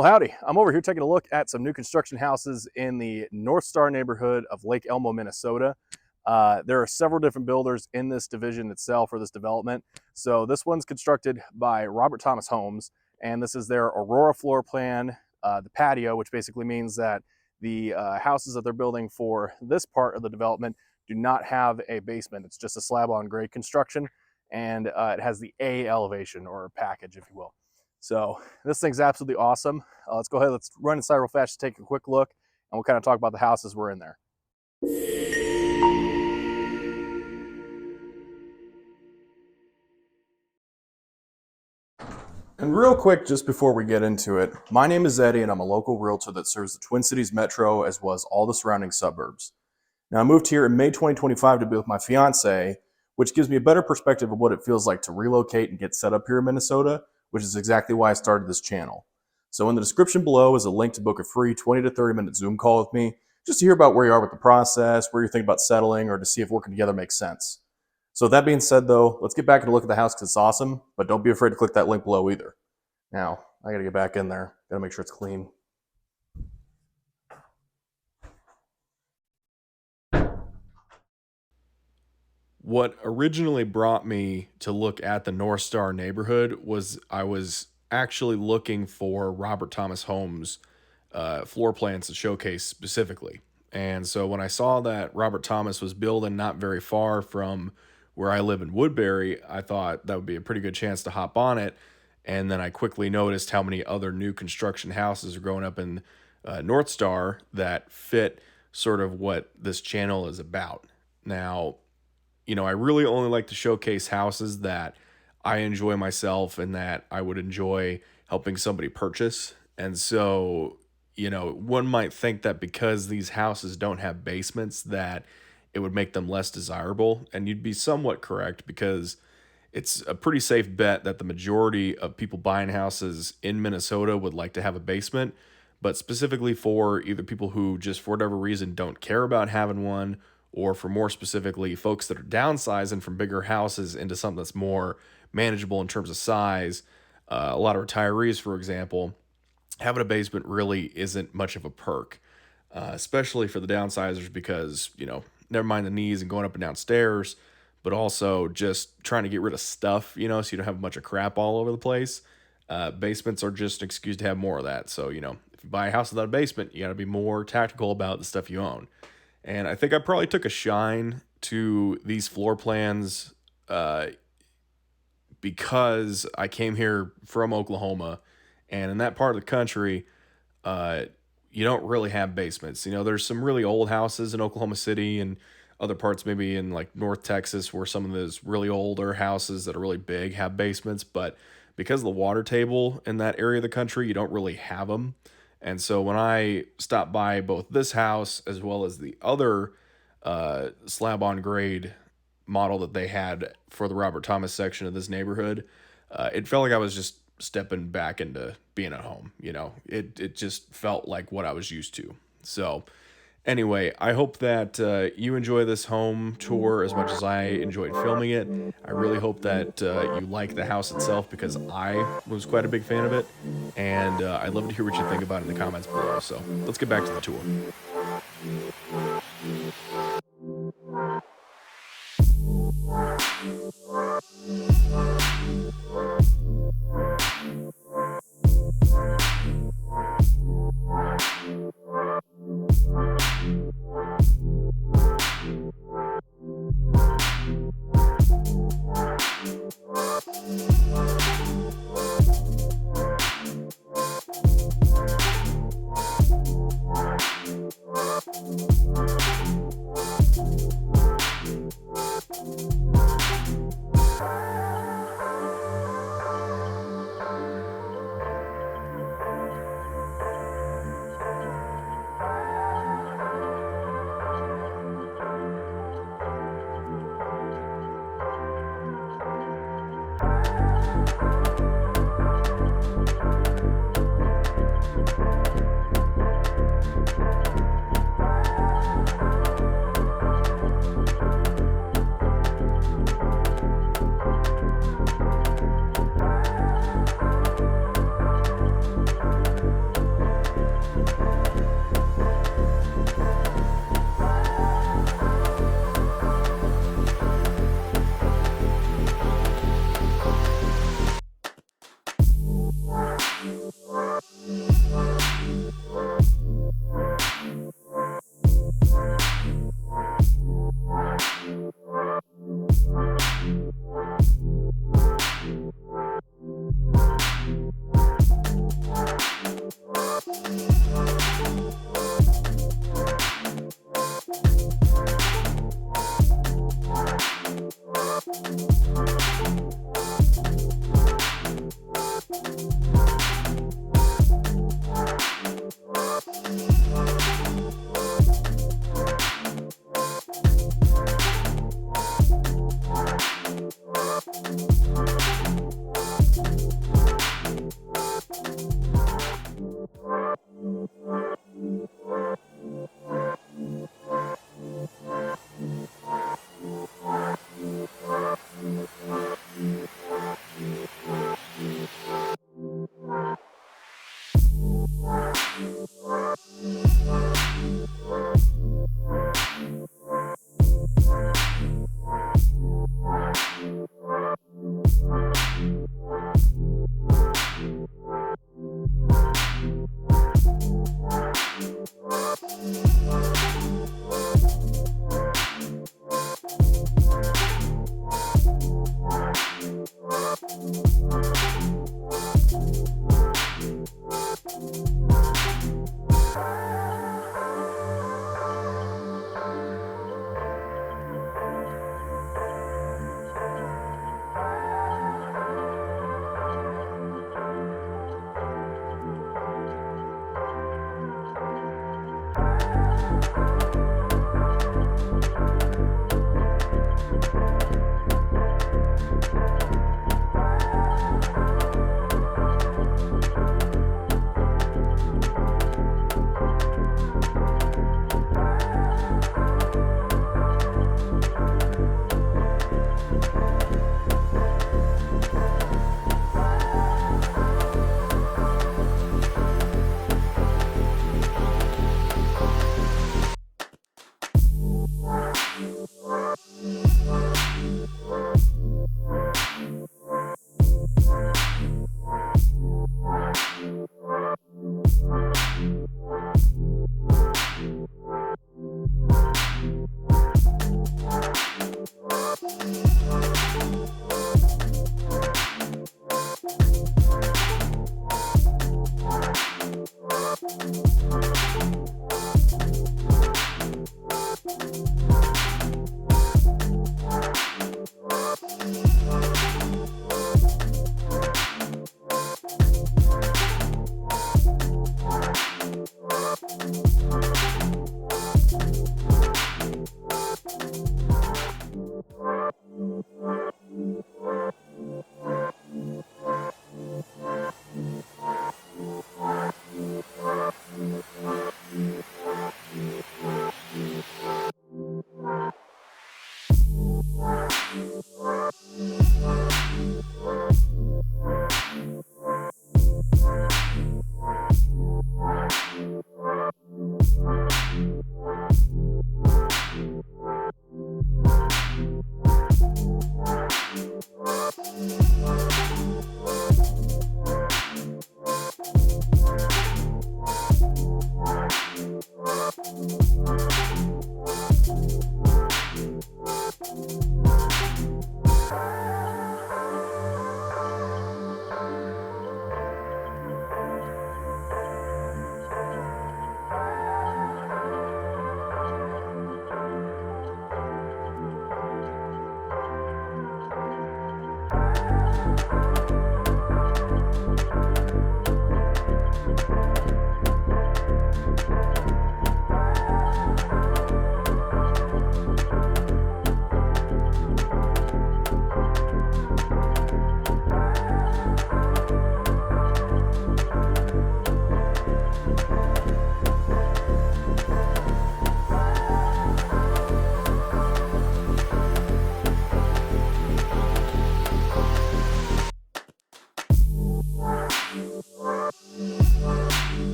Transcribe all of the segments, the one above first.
Well, howdy. I'm over here taking a look at some new construction houses in the North Star neighborhood of Lake Elmo, Minnesota. There are several different builders in this division itself, or this development. So this one's constructed by Robert Thomas Homes, and this is their Aurora floor plan, the patio, which basically means that the houses that they're building for this part of the development do not have a basement. It's just a slab on grade construction, and it has the A elevation, or package, if you will. So this thing's absolutely awesome. Let's go ahead, let's run inside real fast to take a quick look, and we'll kind of talk about the houses we're in there. And real quick, just before we get into it, my name is Eddie, and I'm a local realtor that serves the Twin Cities Metro as well as all the surrounding suburbs. Now, I moved here in May 2025 to be with my fiance, which gives me a better perspective of what it feels like to relocate and get set up here in Minnesota, which is exactly why I started this channel. So in the description below is a link to book a free 20 to 30 minute Zoom call with me, just to hear about where you are with the process, where you're thinking about settling, or to see if working together makes sense. So with that being said though, let's get back and look at the house because it's awesome, but don't be afraid to click that link below either. Now, I gotta get back in there. Gotta make sure it's clean. What originally brought me to look at the North Star neighborhood was I was actually looking for Robert Thomas Homes floor plans to showcase specifically. And so when I saw that Robert Thomas was building not very far from where I live in Woodbury, I thought that would be a pretty good chance to hop on it. And then I quickly noticed how many other new construction houses are growing up in North Star that fit sort of what this channel is about. Now, I really only like to showcase houses that I enjoy myself and that I would enjoy helping somebody purchase. And so, one might think that because these houses don't have basements, that it would make them less desirable. And you'd be somewhat correct because it's a pretty safe bet that the majority of people buying houses in Minnesota would like to have a basement, but specifically for either people who just for whatever reason don't care about having one, or for more specifically, folks that are downsizing from bigger houses into something that's more manageable in terms of size. A lot of retirees, for example, having a basement really isn't much of a perk, especially for the downsizers because, never mind the knees and going up and down stairs, but also just trying to get rid of stuff, so you don't have a bunch of crap all over the place. Basements are just an excuse to have more of that. So, if you buy a house without a basement, you got to be more tactical about the stuff you own. And I think I probably took a shine to these floor plans because I came here from Oklahoma, and in that part of the country, you don't really have basements. There's some really old houses in Oklahoma City and other parts, maybe in like North Texas, where some of those really older houses that are really big have basements. But because of the water table in that area of the country, you don't really have them. And so when I stopped by both this house as well as the other slab on grade model that they had for the Robert Thomas section of this neighborhood, it felt like I was just stepping back into being at home. It just felt like what I was used to. So anyway, I hope that you enjoy this home tour as much as I enjoyed filming it. I really hope that you like the house itself because I was quite a big fan of it. And I'd love to hear what you think about it in the comments below. So let's get back to the tour.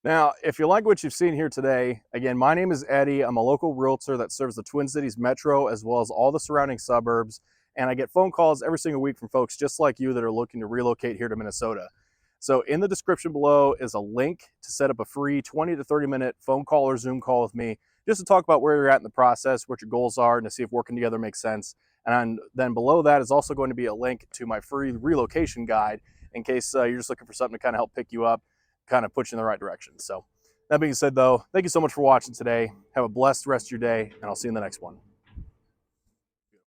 Now, if you like what you've seen here today, again, my name is Eddie. I'm a local realtor that serves the Twin Cities Metro as well as all the surrounding suburbs. And I get phone calls every single week from folks just like you that are looking to relocate here to Minnesota. So in the description below is a link to set up a free 20 to 30 minute phone call or Zoom call with me, just to talk about where you're at in the process, what your goals are, and to see if working together makes sense. And then below that is also going to be a link to my free relocation guide in case you're just looking for something to kind of help pick you up, kind of put you in the right direction. So that being said though, thank you so much for watching today. Have a blessed rest of your day, and I'll see you in the next one.